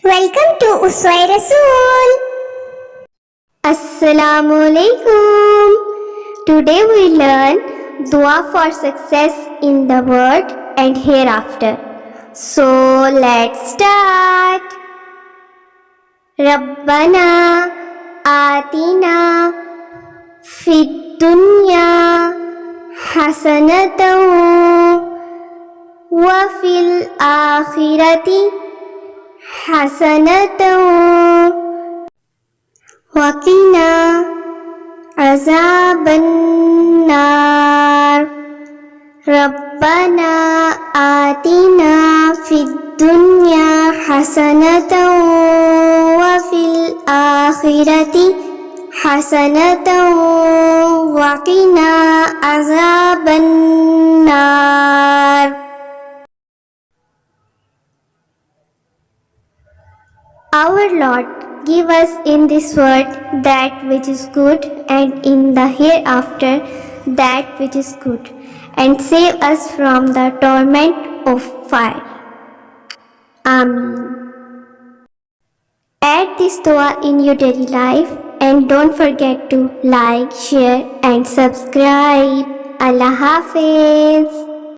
Welcome to Uswai Rasool. Assalamu alaikum. Today we learn dua for success in the world and hereafter. So let's start. Rabbana atina fid dunya hasanatan wa fil akhirati hasanatan wa qina azaban nar. Rabbana atina fid dunya hasanatan wa fil akhirati hasanatan wa qina azaban nar. Our Lord, give us in this world that which is good, and in the hereafter that which is good, and save us from the torment of fire. Amen. Add this dua in your daily life and don't forget to like, share and subscribe. Allah Hafiz.